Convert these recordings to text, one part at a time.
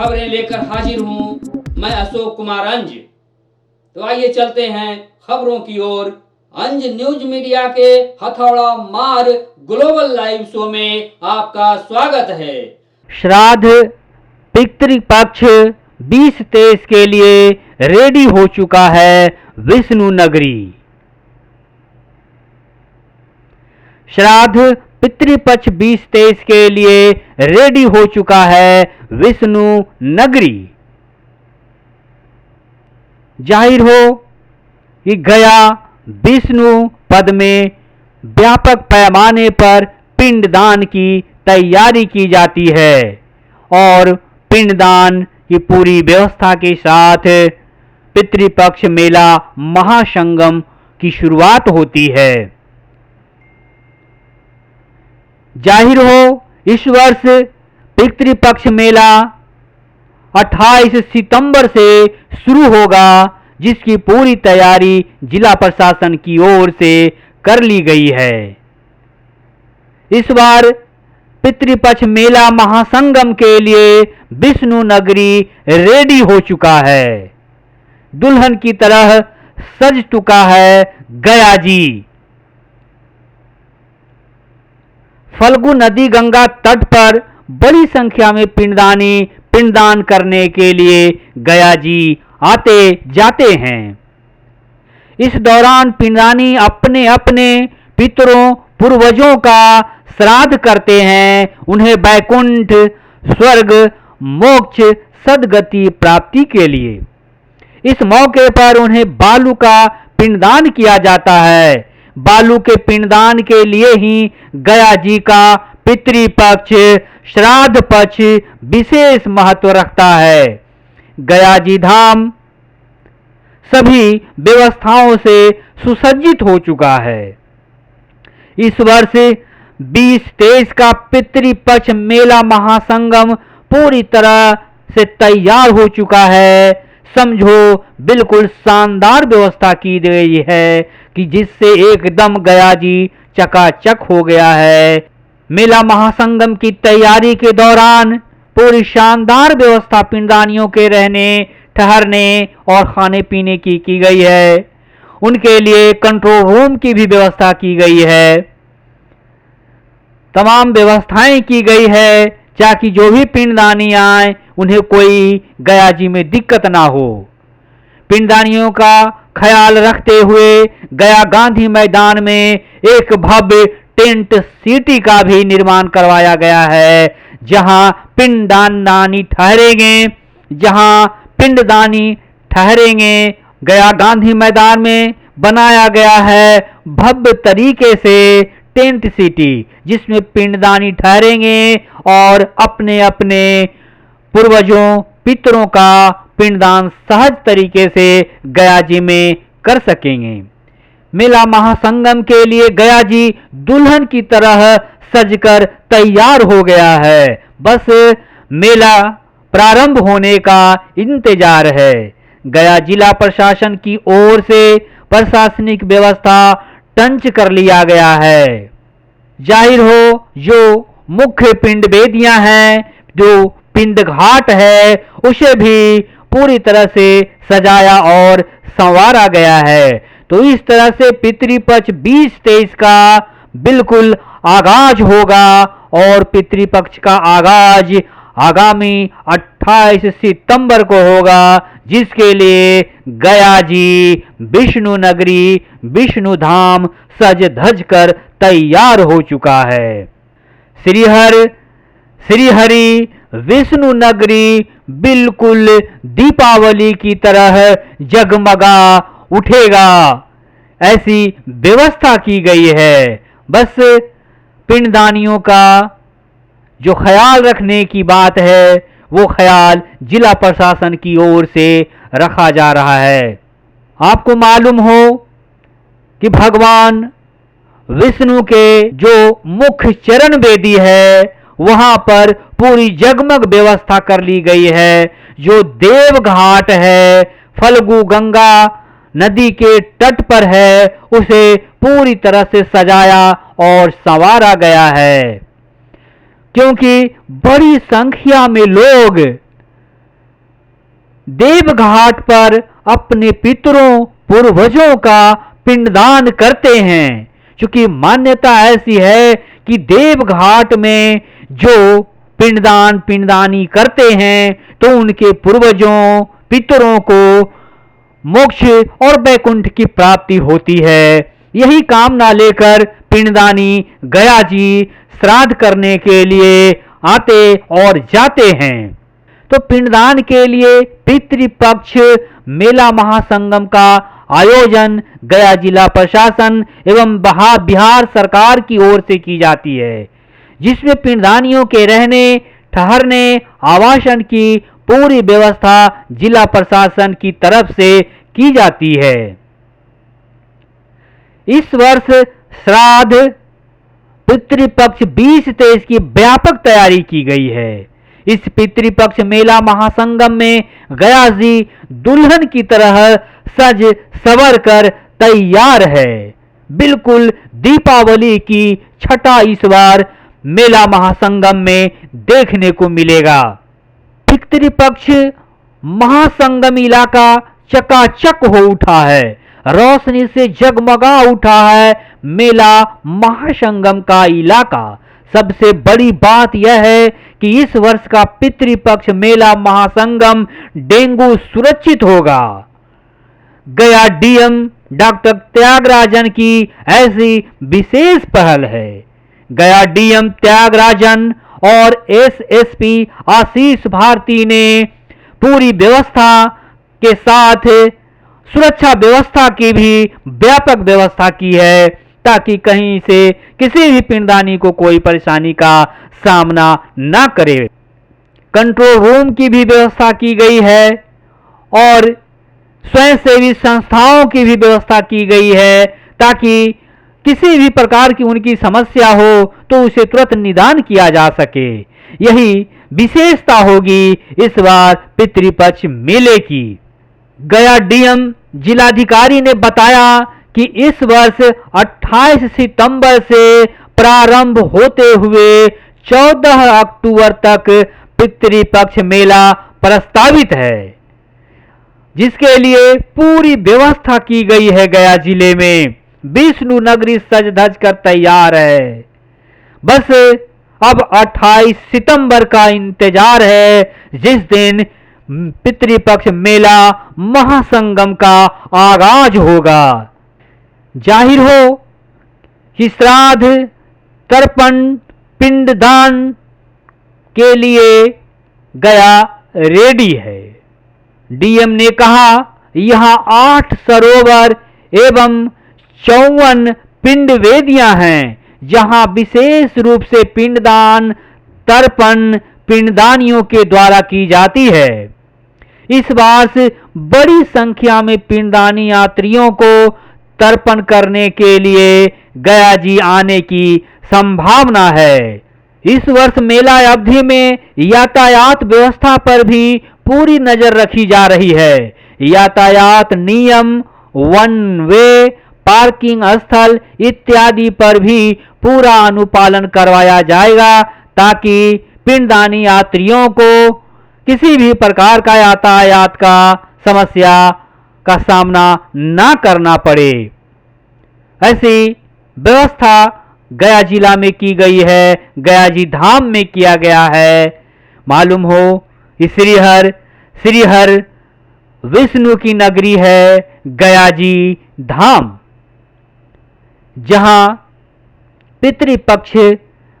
खबरें लेकर हाजिर हूं मैं अशोक कुमार अंज। तो आइए चलते हैं खबरों की ओर। अंज न्यूज मीडिया के हथौड़ा मार ग्लोबल लाइव शो में आपका स्वागत है। श्राद्ध पितृपक्ष 20-23 के लिए रेडी हो चुका है विष्णु नगरी। श्राद्ध पितृपक्ष 20-23 के लिए रेडी हो चुका है विष्णु नगरी। जाहिर हो कि गया विष्णु पद में व्यापक पैमाने पर पिंडदान की तैयारी की जाती है और पिंडदान की पूरी व्यवस्था के साथ पितृपक्ष मेला महासंगम की शुरुआत होती है। जाहिर हो इस वर्ष पितृपक्ष मेला 28 सितंबर से शुरू होगा, जिसकी पूरी तैयारी जिला प्रशासन की ओर से कर ली गई है। इस बार पितृपक्ष मेला महासंगम के लिए विष्णु नगरी रेडी हो चुका है। दुल्हन की तरह सज चुका है गया जी। फल्गु नदी गंगा तट पर बड़ी संख्या में पिंडदान करने के लिए गया जी आते जाते हैं। इस दौरान पिंडदानी अपने अपने पितरों पूर्वजों का श्राद्ध करते हैं, उन्हें वैकुंठ स्वर्ग मोक्ष सद्गति प्राप्ति के लिए। इस मौके पर उन्हें बालू का पिंडदान किया जाता है। बालू के पिंडदान के लिए ही गया जी का पितृपक्ष श्राद्ध पक्ष विशेष महत्व रखता है। गया जी धाम सभी व्यवस्थाओं से सुसज्जित हो चुका है। इस वर्ष 20-23 का पितृपक्ष मेला महासंगम पूरी तरह से तैयार हो चुका है। समझो बिल्कुल शानदार व्यवस्था की गई है कि जिससे एकदम गया जी चकाचक हो गया है। मेला महासंगम की तैयारी के दौरान पूरी शानदार व्यवस्था पिंडदानियों के रहने ठहरने और खाने पीने की गई है। उनके लिए कंट्रोल रूम की भी व्यवस्था की गई है। तमाम व्यवस्थाएं की गई है ताकि जो भी पिंडदानी आए उन्हें कोई गया जी में दिक्कत ना हो। पिंडदानियों का ख्याल रखते हुए गया गांधी मैदान में एक भव्य टेंट सिटी का भी निर्माण करवाया गया है, जहां पिंडदानी ठहरेंगे। गया गांधी मैदान में बनाया गया है भव्य तरीके से टेंट सिटी, जिसमें पिंडदानी ठहरेंगे और अपने अपने पूर्वजों पितरों का पिंडदान सहज तरीके से गया जी में कर सकेंगे। मेला महासंगम के लिए गया जी दुल्हन की तरह सजकर तैयार हो गया है। बस मेला प्रारंभ होने का इंतजार है। गया जिला प्रशासन की ओर से प्रशासनिक व्यवस्था टंच कर लिया गया है। जाहिर हो जो मुख्य पिंड वेदियां हैं, जो पिंड घाट है, उसे भी पूरी तरह से सजाया और संवारा गया है। तो इस तरह से पितृपक्ष 20-23 का बिल्कुल आगाज होगा और पितृपक्ष का आगाज आगामी 28 सितंबर को होगा, जिसके लिए गया जी विष्णु नगरी विष्णु धाम सज धज कर तैयार हो चुका है। श्रीहरि विष्णु नगरी बिल्कुल दीपावली की तरह जगमगा उठेगा, ऐसी व्यवस्था की गई है। बस पिंडदानियों का जो ख्याल रखने की बात है, वो ख्याल जिला प्रशासन की ओर से रखा जा रहा है। आपको मालूम हो कि भगवान विष्णु के जो मुख्य चरण वेदी है, वहां पर पूरी जगमग व्यवस्था कर ली गई है। जो देव घाट है, फल्गु गंगा नदी के तट पर है, उसे पूरी तरह से सजाया और संवारा गया है, क्योंकि बड़ी संख्या में लोग देवघाट पर अपने पितरों पूर्वजों का पिंडदान करते हैं। क्योंकि मान्यता ऐसी है कि देवघाट में जो पिंडदानी करते हैं तो उनके पूर्वजों पितरों को मोक्ष और वैकुंठ की प्राप्ति होती है। यही कामना लेकर पिंडदानी गया जी श्राद्ध करने के लिए आते और जाते हैं। तो पिंडदान के लिए पितृपक्ष मेला महासंगम का आयोजन गया जिला प्रशासन एवं बिहार सरकार की ओर से की जाती है, जिसमें पिंडदानियों के रहने ठहरने आवासन की पूरी व्यवस्था जिला प्रशासन की तरफ से की जाती है। इस वर्ष श्राद्ध पितृपक्ष 2023 की व्यापक तैयारी की गई है। इस पितृपक्ष मेला महासंगम में गया जी दुल्हन की तरह सज सवर कर तैयार है। बिल्कुल दीपावली की छटा इस बार मेला महासंगम में देखने को मिलेगा। पितृपक्ष महासंगम इलाका चकाचक हो उठा है, रोशनी से जगमगा उठा है मेला महासंगम का इलाका। सबसे बड़ी बात यह है कि इस वर्ष का पितृपक्ष मेला महासंगम डेंगू सुरक्षित होगा। गया डीएम डॉक्टर त्यागराजन की ऐसी विशेष पहल है। गया डीएम त्यागराजन और एसएसपी आशीष भारती ने पूरी व्यवस्था के साथ सुरक्षा व्यवस्था की भी व्यापक व्यवस्था की है, ताकि कहीं से किसी भी पिंडदानी को कोई परेशानी का सामना ना करे। कंट्रोल रूम की भी व्यवस्था की गई है और स्वयंसेवी संस्थाओं की भी व्यवस्था की गई है, ताकि किसी भी प्रकार की उनकी समस्या हो तो उसे तुरंत निदान किया जा सके। यही विशेषता होगी इस बार पितृपक्ष मेले की। गया डीएम जिलाधिकारी ने बताया कि इस वर्ष 28 सितंबर से प्रारंभ होते हुए 14 अक्टूबर तक पितृपक्ष मेला प्रस्तावित है, जिसके लिए पूरी व्यवस्था की गई है। गया जिले में विष्णु नगरी सज धज कर तैयार है। बस अब 28 सितंबर का इंतजार है, जिस दिन पितृपक्ष मेला महासंगम का आगाज होगा। जाहिर हो कि श्राद्ध तर्पण पिंडदान के लिए गया रेडी है। डीएम ने कहा यहां 8 सरोवर एवं 54 पिंड वेदियां हैं, जहां विशेष रूप से पिंडदान तर्पण पिंडदानियों के द्वारा की जाती है। इस बार बड़ी संख्या में पिंडदानी यात्रियों को तर्पण करने के लिए गया जी आने की संभावना है। इस वर्ष मेला अवधि में यातायात व्यवस्था पर भी पूरी नजर रखी जा रही है। यातायात नियम, वन वे, पार्किंग स्थल इत्यादि पर भी पूरा अनुपालन करवाया जाएगा, ताकि पिंडदानी यात्रियों को किसी भी प्रकार का यातायात का समस्या का सामना ना करना पड़े। ऐसी व्यवस्था गया जिला में की गई है, गया जी धाम में किया गया है। मालूम हो श्रीहर विष्णु की नगरी है गया जी धाम, जहां पितृपक्ष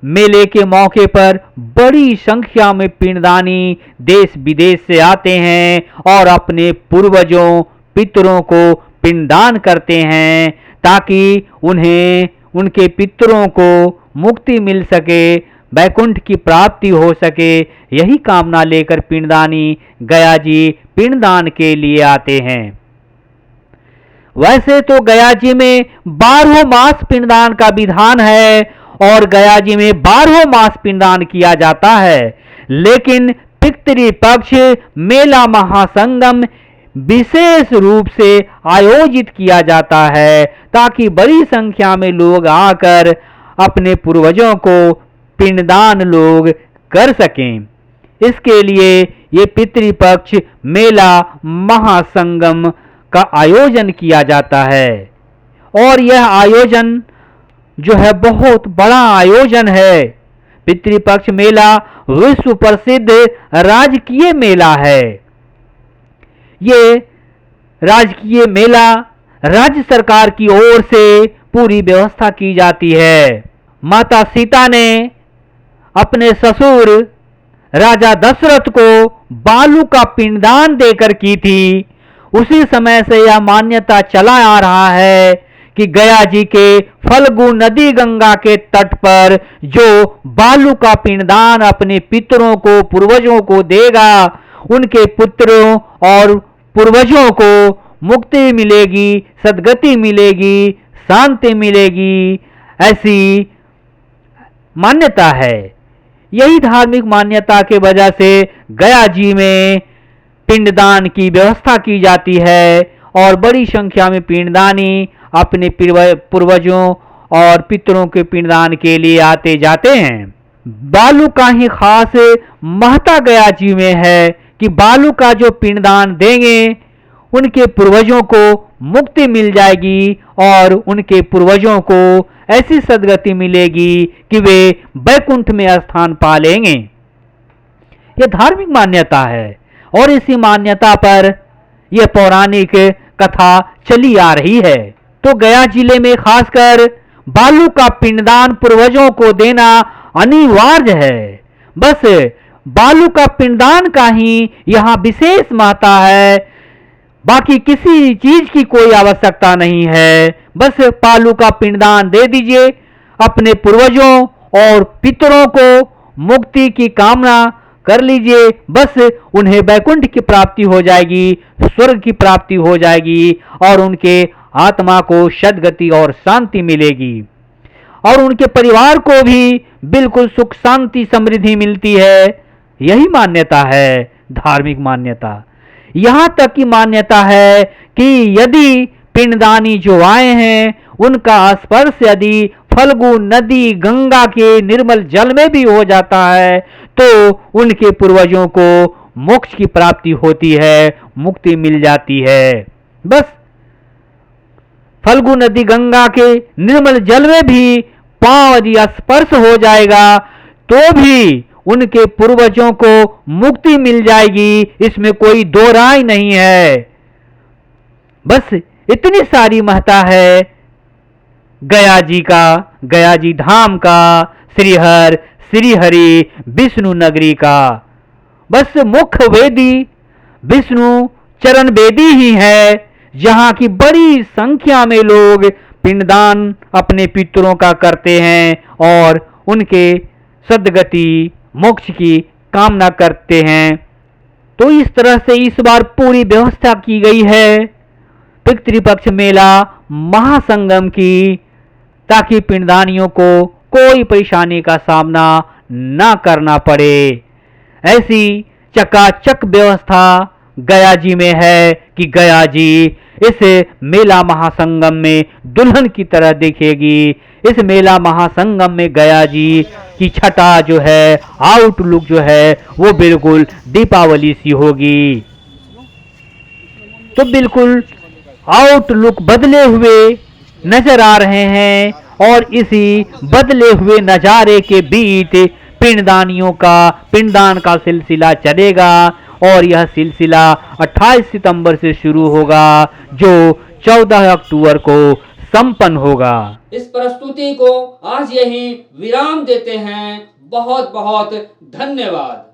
मेले के मौके पर बड़ी संख्या में पिंडदानी देश विदेश से आते हैं और अपने पूर्वजों पितरों को पिंडदान करते हैं, ताकि उन्हें उनके पितरों को मुक्ति मिल सके, वैकुंठ की प्राप्ति हो सके। यही कामना लेकर पिंडदानी गया जी पिंडदान के लिए आते हैं। वैसे तो गया जी में 12 मास पिंडदान का विधान है और गया जी में 12 मास पिंडदान किया जाता है, लेकिन पितृपक्ष मेला महासंगम विशेष रूप से आयोजित किया जाता है, ताकि बड़ी संख्या में लोग आकर अपने पूर्वजों को पिंडदान लोग कर सकें। इसके लिए ये पितृपक्ष मेला महासंगम का आयोजन किया जाता है। और यह आयोजन जो है बहुत बड़ा आयोजन है। पितृपक्ष मेला विश्व प्रसिद्ध राजकीय मेला है। ये राजकीय मेला राज्य सरकार की ओर से पूरी व्यवस्था की जाती है। माता सीता ने अपने ससुर राजा दशरथ को बालू का पिंडदान देकर की थी। उसी समय से यह मान्यता चला आ रहा है कि गया जी के फल्गु नदी गंगा के तट पर जो बालू का पिंडदान अपने पितरों को पूर्वजों को देगा, उनके पुत्रों और पूर्वजों को मुक्ति मिलेगी, सद्गति मिलेगी, शांति मिलेगी, ऐसी मान्यता है। यही धार्मिक मान्यता के वजह से गया जी में पिंडदान की व्यवस्था की जाती है और बड़ी संख्या में पिंडदानी अपने पूर्वजों और पितरों के पिंडदान के लिए आते जाते हैं। बालू का ही खास महत्ता गया जी में है कि बालू का जो पिंडदान देंगे उनके पूर्वजों को मुक्ति मिल जाएगी और उनके पूर्वजों को ऐसी सद्गति मिलेगी कि वे वैकुंठ में स्थान पा लेंगे। यह धार्मिक मान्यता है और इसी मान्यता पर यह पौराणिक कथा चली आ रही है। तो गया जिले में खासकर बालू का पिंडदान पूर्वजों को देना अनिवार्य है। बस बालू का पिंडदान का ही यहाँ विशेष महत्ता है, बाकी किसी चीज की कोई आवश्यकता नहीं है। बस बालू का पिंडदान दे दीजिए, अपने पूर्वजों और पितरों को मुक्ति की कामना कर लीजिए, बस उन्हें वैकुंठ की प्राप्ति हो जाएगी, स्वर्ग की प्राप्ति हो जाएगी और उनके आत्मा को सद्गति और शांति मिलेगी और उनके परिवार को भी बिल्कुल सुख शांति समृद्धि मिलती है। यही मान्यता है, धार्मिक मान्यता। यहाँ तक की मान्यता है कि यदि पिंडदानी जो आए हैं उनका स्पर्श यदि फल्गु नदी गंगा के निर्मल जल में भी हो जाता है तो उनके पूर्वजों को मोक्ष की प्राप्ति होती है, मुक्ति मिल जाती है। बस फल्गु नदी गंगा के निर्मल जल में भी पांव यदि स्पर्श हो जाएगा तो भी उनके पूर्वजों को मुक्ति मिल जाएगी, इसमें कोई दो राय नहीं है। बस इतनी सारी महत्ता है गया जी का, गया जी धाम का, श्रीहर श्रीहरि विष्णु नगरी का। बस मुख्य वेदी विष्णु चरण वेदी ही है, जहाँ की बड़ी संख्या में लोग पिंडदान अपने पितरों का करते हैं और उनके सद्गति मोक्ष की कामना करते हैं। तो इस तरह से इस बार पूरी व्यवस्था की गई है पितृपक्ष मेला महासंगम की, ताकि पिंडदानियों को कोई परेशानी का सामना ना करना पड़े। ऐसी चकाचक व्यवस्था गया जी में है कि गया जी इस मेला महासंगम में दुल्हन की तरह दिखेगी। इस मेला महासंगम में गया जी की छटा जो है, आउटलुक जो है वो बिल्कुल दीपावली सी होगी। तो बिल्कुल आउटलुक बदले हुए नजर आ रहे हैं और इसी बदले हुए नजारे के बीच पिंडदानियों का पिंडदान का सिलसिला चलेगा और यह सिलसिला 28 सितंबर से शुरू होगा जो 14 अक्टूबर को संपन्न होगा। इस प्रस्तुति को आज यही विराम देते हैं। बहुत बहुत धन्यवाद।